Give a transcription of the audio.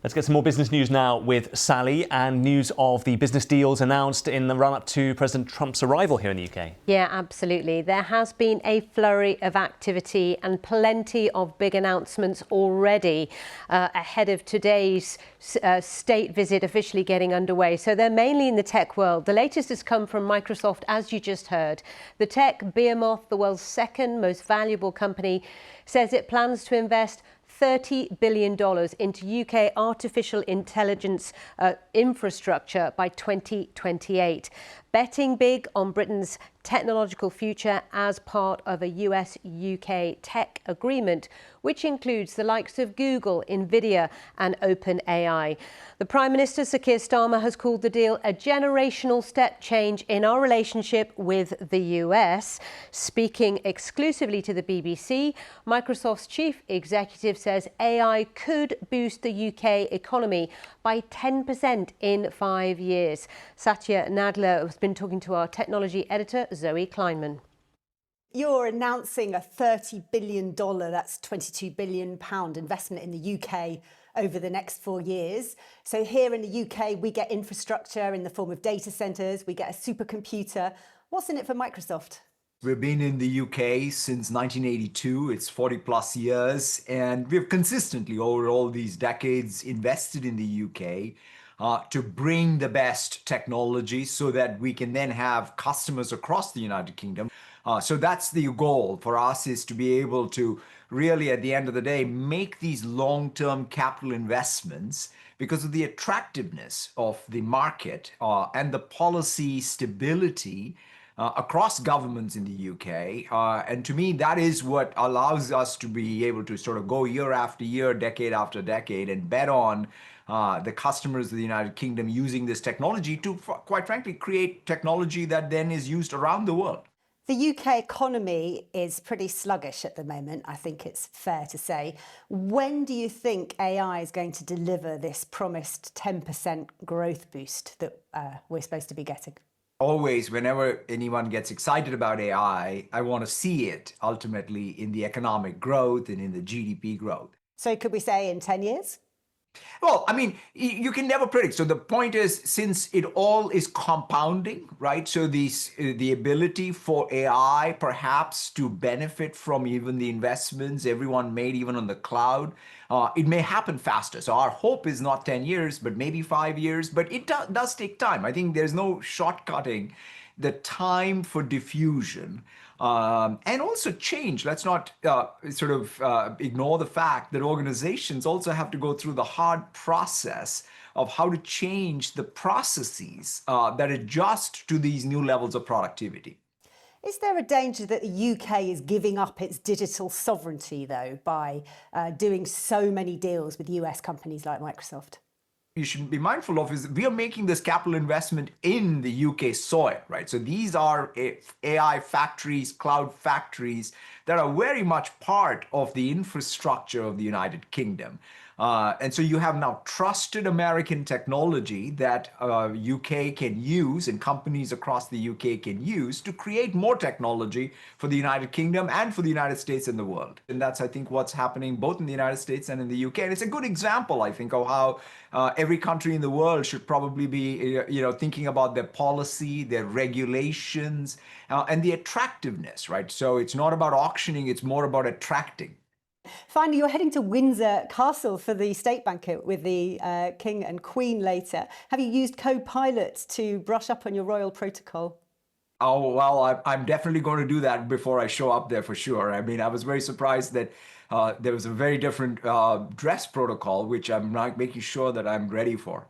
Let's get some more business news now with Sally, and news of the business deals announced in the run-up to President Trump's arrival here in the UK. Yeah, absolutely. There has been a flurry of activity and plenty of big announcements already ahead of today's state visit officially getting underway. So they're mainly in the tech world. The latest has come from Microsoft, as you just heard. The tech behemoth, the world's second most valuable company, says it plans to invest $30 billion into UK artificial intelligence infrastructure by 2028, betting big on Britain's technological future as part of a US-UK tech agreement, which includes the likes of Google, Nvidia and OpenAI. The Prime Minister, Sir Keir Starmer, has called the deal a generational step change in our relationship with the US. Speaking exclusively to the BBC, Microsoft's chief executive says AI could boost the UK economy by 10% in 5 years. Satya Nadella has been talking to our technology editor, Zoe Kleinman. You're announcing a $30 billion, that's £22 billion investment in the UK over the next 4 years. So here in the UK, we get infrastructure in the form of data centres, we get a supercomputer. What's in it for Microsoft? We've been in the UK since 1982, it's 40 plus years, and we've consistently over all these decades invested in the UK to bring the best technology so that we can then have customers across the United Kingdom. So that's the goal for us, is to be able to really, at the end of the day, make these long-term capital investments because of the attractiveness of the market and the policy stability across governments in the UK. And to me, that is what allows us to be able to sort of go year after year, decade after decade, and bet on the customers of the United Kingdom using this technology to, quite frankly, create technology that then is used around the world. The UK economy is pretty sluggish at the moment, I think it's fair to say. When do you think AI is going to deliver this promised 10% growth boost that we're supposed to be getting? Always, whenever anyone gets excited about AI, I want to see it ultimately in the economic growth and in the GDP growth. So could we say in 10 years? Well, I mean, you can never predict. So the point is, since it all is compounding, right? So the ability for AI perhaps to benefit from even the investments everyone made even on the cloud, it may happen faster. So our hope is not 10 years, but maybe 5 years, but it does take time. I think there's no shortcutting the time for diffusion and also change. Let's not ignore the fact that organizations also have to go through the hard process of how to change the processes that adjust to these new levels of productivity. Is there a danger that the UK is giving up its digital sovereignty, though, by doing so many deals with US companies like Microsoft? You should be mindful of is we are making this capital investment in the UK soil, right? So these are AI factories, cloud factories that are very much part of the infrastructure of the United Kingdom. And so you have now trusted American technology that UK can use and companies across the UK can use to create more technology for the United Kingdom and for the United States and the world. And that's, I think, what's happening both in the United States and in the UK. And it's a good example, I think, of how every country in the world should probably be, thinking about their policy, their regulations, and the attractiveness, right? So it's not about auctioning, it's more about attracting. Finally, you're heading to Windsor Castle for the state banquet with the King and Queen later. Have you used Copilot to brush up on your royal protocol? Oh, well, I'm definitely going to do that before I show up there for sure. I mean, I was very surprised that there was a very different dress protocol, which I'm not making sure that I'm ready for.